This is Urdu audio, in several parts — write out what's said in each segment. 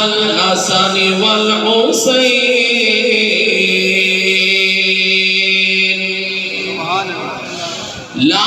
الحسن والحسين لا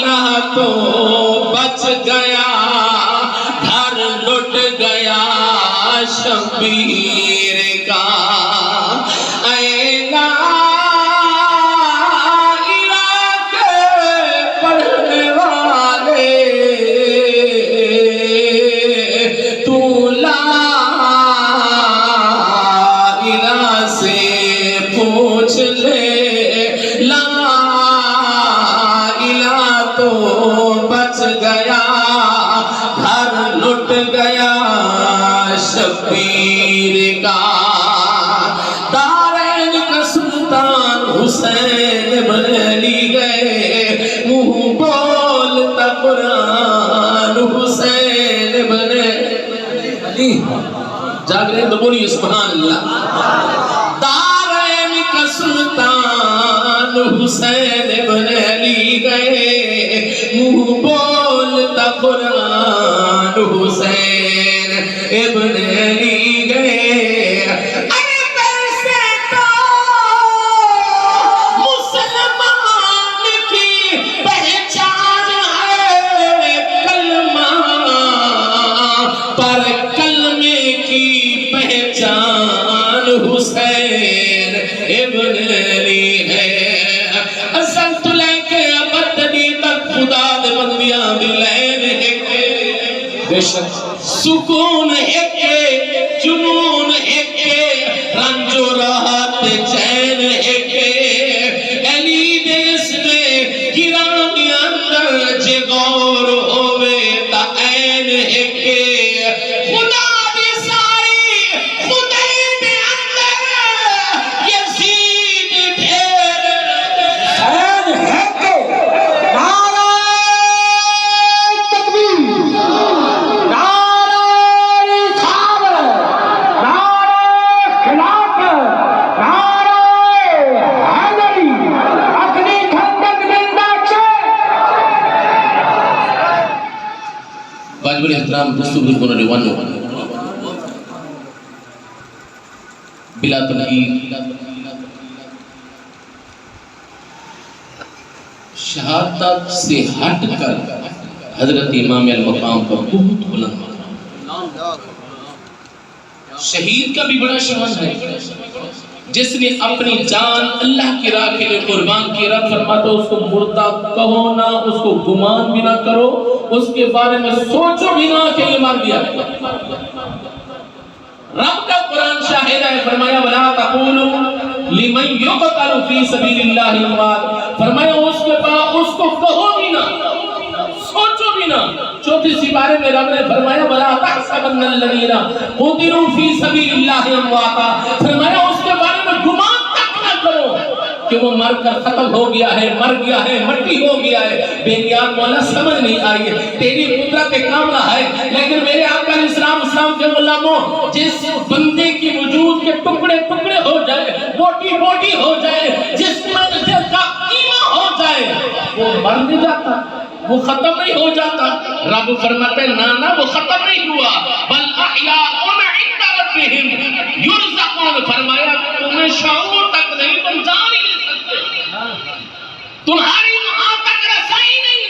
الہ تو بچ گیا، گھر لٹ گیا شبیر کا۔ اے لا الہ کے پڑھنے والے، تو لا الہ سے پوچھ لے، لا الہ تو بچ گیا، گھر لٹ گیا شبیر کا۔ دارین کا سلطان حسین بن علی گئے، منہ بولتا قرآن حسین بن علی۔ جاگ رہے ہیں تو بولیے سبحان اللہ۔ دارین کا سلطان حسین بن علی گئے، منہ بولتا قرآن حسین ابن علی گئے۔ ارے پیسے تو مسلمان کی پہچان ہے، کلمہ پر کلمے کی پہچان حسین ابن علی ہے۔ اصل تو لے کے ابدنی تک خدا دے بندیاں دی لین ہے، بے شک سکون ہے کہ جنون ہے کہ رنج و راحت چین ہے کہ علی دیس میں گرامی اندر جے غور ہوئے تا این ہے کہ خدا دی ساری خدای دے اندر یزید ڈھیر این ہے کہ نعرہ تکبیر، نعرہ رسالت، نعرہ خلافت، نعرہ حیدری، اپنی کھندک زندہ چھ۔ واجب الاحترام دوستو بزرگوں نے وانو بلا تنقید شہادت سے ہٹ کر حضرت امام المقام کا بہت بلند مقام، شہید کا بھی بڑا شان ہے، جس نے اپنی جان اللہ کی راہ کے لیے قربان کی۔ رب فرماتا اس کو مردہ کہو نہ، اس کو گمان بھی نہ کرو، اس کے بارے میں سوچو بھی نہ کہ یہ مار دیا۔ رب کا قرآن شاہد ہے، فرمایا وَلَا تَقُولُوا لِمَنْ يُقْتَلُ فِي سَبِيلِ اللَّهِ أَمْوَاتٌ، فرمایا اس کے بعد اس کو کہو بھی نہ، سوچو بھی نہ۔ چوتھی سپارے میں رب نے فرمایا وَلَا تَحْسَبَنَّ الَّذِينَ قُتِلُوا فِي سَبِيلِ اللَّهِ أَمْوَاتًا، فرمایا اس کے بارے میں گمان تک نہ کرو کہ وہ مر کر ختم ہو گیا ہے، مر گیا ہے، مٹی ہو گیا ہے۔ بے نیاز مولا سمجھ نہیں آئی، تیری قدرت کاملہ ہے، لیکن میرے آقا علیہ السلام کے غلاموں، جس بندے کی وجود کے ٹکڑے ٹکڑے ہو جائے، بوٹی بوٹی ہو جائے، جس منزل کا قیمہ ہو جائے، وہ مر نہیں جاتا، وہ ختم نہیں ہو جاتا۔ رب فرماتے نانا وہ ختم نہیں ہوا، بل احیاء عند ربہم یرزقون، فرمایا تمہیں شعور تک نہیں، تم جان ہی نہیں سکتے، تمہاری وہاں تک رسائی نہیں،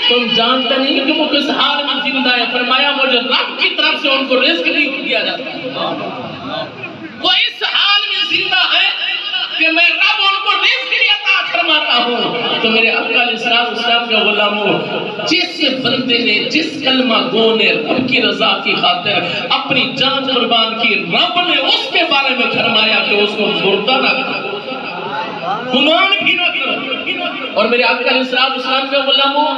تم جانتے نہیں کہ وہ کس حال میں زندہ ہے۔ فرمایا مجھے رب کی طرف سے ان کو رزق نہیں دیا جاتا، وہ اس حال میں زندہ ہے کہ میں رب ان کو رزق کی عطا فرماتا ہوں۔ تو میرے آقا علیہ السلام کے غلاموں، جس بندے نے، جس کلمہ گو نے رب کی رضا کی خاطر اپنی جان قربان کی، رب نے اس کے بارے میں فرمایا کہ اس کو مردہ نہ کرو، گمان بھی نہ کرو۔ اور میرے آقا علیہ السلام کے غلاموں،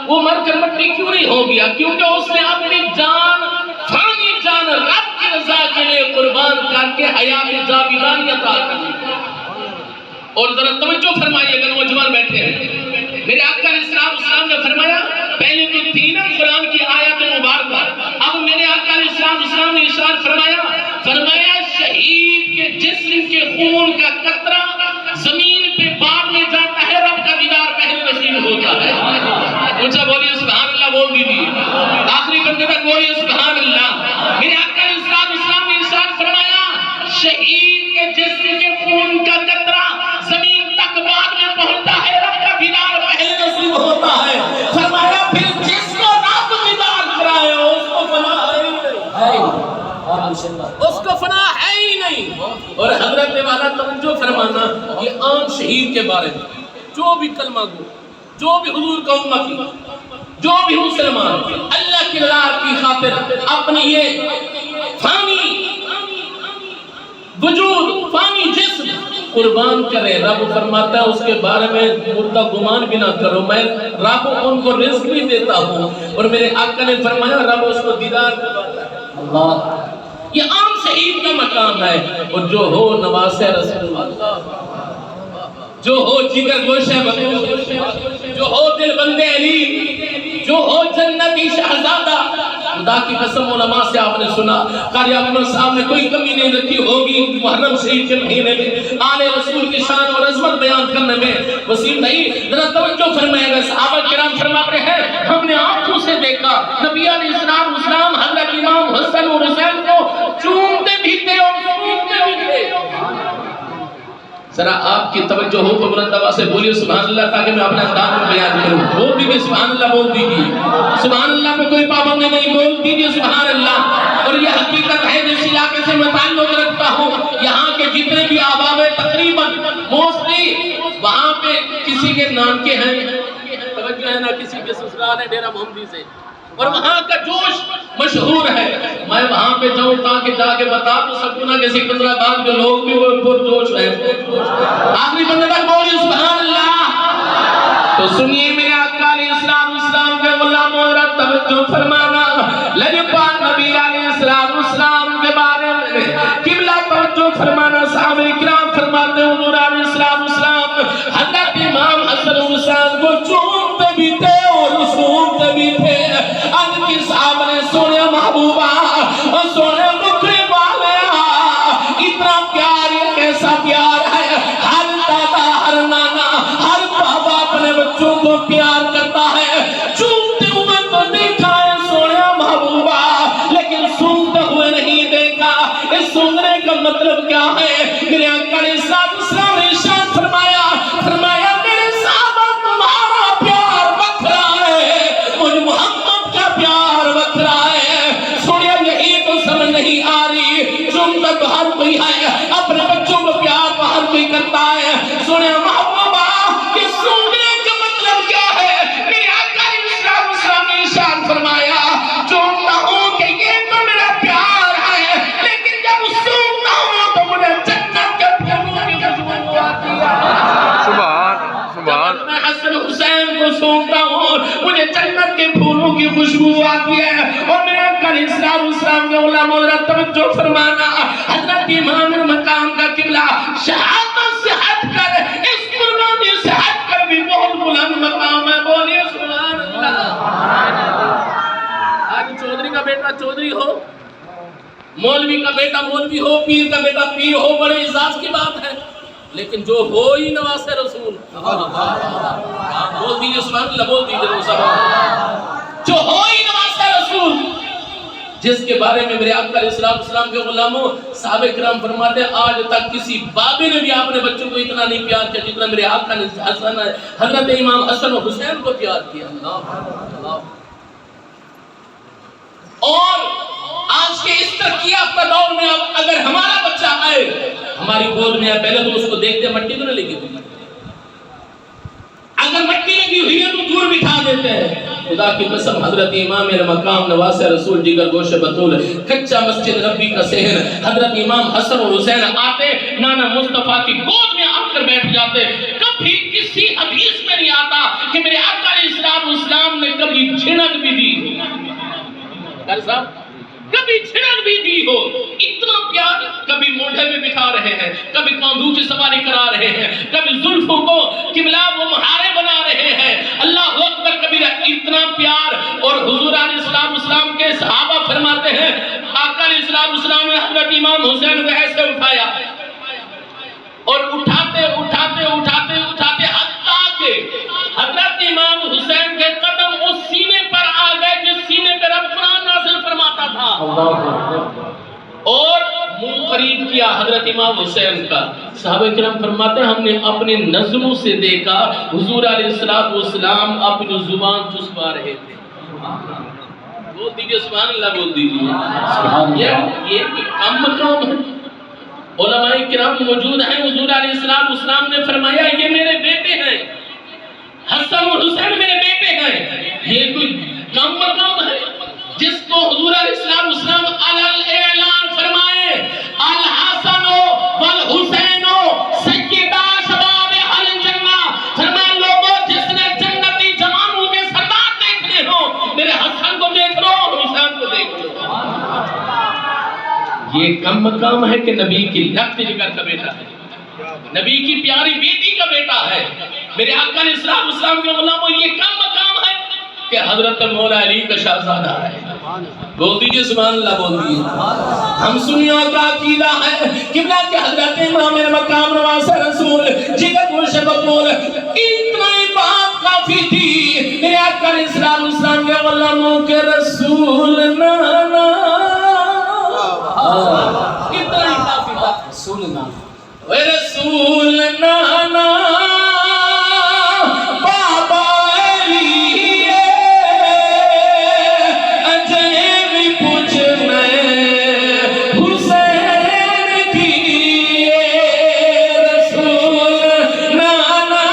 وہ مر کر مٹی کیوں نہیں ہو گیا؟ کیونکہ اس نے اپنی جان، فانی جان رب کی رضا کے لیے قربان کر کے حیات جاویدانی عطا کی۔ اور ذرا توجہ فرمائیے اگر نوجوان بیٹھے ہیں، میرے آقا علیہ السلام نے فرمایا پہلے تو تین قرآن کی آیت مبارکہ، اب میرے آقا علیہ السلام نے ارشاد فرمایا شہید کے جسم کے خون کا قطرہ زمین پہ بعد میں جاتا ہے، رب کا دیدار پہلے نصیب ہوتا ہے۔ اونچا بولیے سبحان اللہ، بول دیجیے آخری بندے تک بولیے سبحان اللہ۔ میرے آقا علیہ السلام نے ارشاد فرمایا شہید کے جسم کے خون کا قطرہ زمین تک بعد میں پہنچتا ہے، رب کا دیدار پہلے نصیب ہوتا ہے۔ اس کو فنا ہے ہی نہیں. اور حضرت والا توجہ فرمانا یہ عام شہید کے بارے میں جو بھی کلمہ گو، جو بھی حضور کا امتی، جو بھی مسلمان اللہ کی رضا کی خاطر اپنی یہ فانی وجود، فانی جسم قربان کرے، رب فرماتا ہے اس کے بارے میں مردہ گمان بھی نہ کرو، میں رب ان کو رزق بھی دیتا ہوں. اور میرے آقا نے فرمایا رب اس کو دیدار کرواتا ہے. اللہ، یہ عام شہید کا مقام ہے. اور جو ہو نواز رسول اللہ، جو ہو جگر گوشہ بطول، جو ہو دل بندے علی، جو ہو جنتی شہزادہ. خدا کی قسم علماء سے آپ نے سنا قاری اکمل صاحب نے کوئی کمی نہیں رکھی ہوگی محرم شریف کے مہینے میں آل رسول کی شان اور عظمت بیان کرنے میں. وسیم بھائی ذرا توجہ فرمائے گا. صحابہ کرام فرماتے ہیں ہم نے آنکھوں سے دیکھا نبی علیہ السلام حضرت امام حسن اور حسین کو چومتے بھی تھے اور سونتے بھی تھے. ذرا آپ کی توجہ ہو تو بلند آواز سے بولیے سبحان اللہ تاکہ میں اپنے انداز میں بیان کروں. بول دیجیے سبحان اللہ، بول دیجیے سبحان اللہ پہ کوئی پابندی نہیں، بول دیجیے سبحان اللہ. اور یہ حقیقت ہے جس علاقے سے میں تعلق رکھتا ہوں، یہاں کے جتنے بھی آباب تقریباً موسٹلی وہاں پہ کسی کے نام کے ہیں، توجہ ہے نا، کسی کے سسرال ہے ڈیرہ محمدی سے، اور وہاں کا جوش مشہور ہے. میں وہاں پہ جاؤں تاکہ جا کے بتا تو سکوں نا کہ سکندرآباد کے لوگ بھی وہ پر جوش ہیں. آخری بندے تک بولیے سبحان اللہ. تو سنیے میرے آقا علیہ السلام کے غلاموں ذرا توجہ فرمانا. لجپال نبی علیہ السلام کے بارے میں قبلہ توجہ فرمانا. صحابہ کرام فرماتے ہیں حضور علیہ السلام حضرت امام حسن حسین کو چومتے بھی تھے اور سونتے بھی تھے. ان کی صاحب نے سونے محبوبہ اور سونے مکھری والے اتنا پیار، یہ کیسا پیار ہے. ہر دادا، ہر نانا، ہر بابا اپنے بچوں کو پیار کرتا ہے. چومتے ہوئے تو دیکھا ہے سونے محبوبہ، لیکن سونتے ہوئے نہیں دیکھا. اس سوننے کا مطلب کیا ہے؟ میرے آقا علیہ السلام نے ارشاد فرمایا میرے صحابہ تمہارا پیار بکھرا ہے، مجھ محمد کا پیار بکھرا ہے. سنیا یہی تو سمجھ نہیں آ رہی. چومتا تو ہر کوئی ہے، اپنے بچوں کو پیار تو ہر کوئی کرتا ہے. سنیا محبوبہ کہ سوننے کا مطلب کیا ہے؟ میرے آقا علیہ السلام نے ارشاد فرمایا چومتا ہوں کہ یہ تو میرا پیار ہے، لیکن جب سونتا ہوں تو مجھے جنت کے پھولوں کی خوشبو آتی ہے. سبحان میں حسن حسین کو سونتا ہوں مجھے جنت کے پھولوں کی خوشبو آتی ہے. اور میرے آقا علیہ السلام کے علماء ذرا توجہ فرمانا. حضرت امام مقام کا قبلہ شہادت سے ہٹ کر، اس قربانی سے ہٹ کر بھی بہت بلند مقام ہے. بولیے سبحان اللہ. آج چودھری کا بیٹا چودھری ہو، مولوی کا بیٹا مولوی ہو، پیر کا بیٹا پیر ہو، بڑے اعزاز کی بات ہے. لیکن جو ہو ہی نواز رسول، بول دیجئے سبحان اللہ، بول دیجئے سبحان اللہ. جو ہو ہی نواز رسول، جس کے بارے میں میرے آقا علیہ السلام کے غلاموں صحابہ کرام فرماتے ہیں آج تک کسی بابے نے بھی اپنے بچوں کو اتنا نہیں پیار کیا جتنا میرے آقا نے حضرت امام حسن و حسین کو پیار کیا. اور آج کے اس ترقی یافتہ دور میں اب اگر ہمارا بچہ آئے ہماری گود میں آئے، پہلے تو اس کو دیکھتے مٹی تو نہیں لگی ہوئی، اگر مٹی لگی ہوئی ہے تو دور بٹھا دیتے ہیں. خدا کی قسم حضرت امام مقام نواز رسول جگر گوشہ بطول کچا مسجد نبی کا شہر حضرت امام حسن اور حسین آتے نانا مصطفیٰ کی گود میں آ کر بیٹھ جاتے. کبھی کسی حدیث میں نہیں آتا کہ میرے آقا علیہ السلام نے کبھی جھنک بھی دی ہو، کبھی چھڑک بھی دی ہو. اتنا پیار. کبھی موڑھے میں بٹھا رہے ہیں، کبھی کاندھوں کی سواری کرا رہے ہیں، کبھی زلفوں کو قبلہ و مہارے بنا رہے ہیں. اللہ اکبر کبھی. اتنا پیار. اور حضور علیہ السلام کے صحابہ فرماتے ہیں آقا علیہ السلام نے حضرت امام حسین کو ایسے اٹھایا اور اٹھاتے حتیٰ کہ حضرت امام حسین کے قدم اس سینے پر آ گئے جس سینے پر رب قرآن نازل فرماتا تھا، اور منہ قریب کیا حضرت امام حسین کا. صحابہ کرام فرماتے ہیں ہم نے اپنی نظروں سے دیکھا حضور علیہ السلام اپنی زبان چسپا رہے تھے. بول دیجئے سبحان اللہ، بول دیجئے سبحان اللہ۔ یہ کم مقام ہے۔ علماء کرام موجود ہیں، حضور علیہ السلام نے فرمایا یہ میرے بیٹے ہیں، حسن اور حسین میرے بیٹے ہیں۔ یہ کوئی کم مقام ہے جس کو حضور علیہ السلام اعلان فرمائے الحسن والحسین سیدا شباب اہل جنہ، فرمایا لوگوں جس نے جنتی جوانوں کے سردار دیکھنے ہو میرے حسن کو دیکھ لو اور حسین کو دیکھ لو۔ یہ کم مقام ہے کہ نبی کی رکت جگر کا بیٹا ہے، نبی کی پیاری بیٹی کا بیٹا ہے۔ میرے آقا علیہ السلام کے غلاموں، یہ کم مقام ہے کہ حضرت مولا علی کا شہزادہ ہے۔ بول دیجئے سبحان اللہ، بول دیجئے۔ ہم سنیوں کا عقیدہ ہے قبلہ کے حضرت امام مقام نواز رسول جگر مرشد بول، اتنا ہی بات کافی تھی میرے آقا علیہ السلام کے غلاموں کے رسول نانا، اتنا ہی کافی تھا رسول نانا، اے رسول نانا بابا علی اجے بھی پوچھنا حسین کی، رسول نانا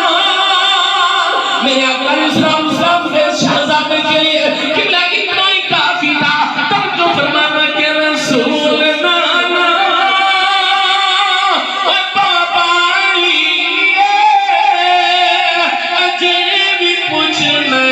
میرے آقا علیہ السلام کے شہزادے کے لیے قبلہ اتنا ہی کافی تھا، تب جو فرمانا کہ رسول نانا بابا علی اجے بھی پوچھنا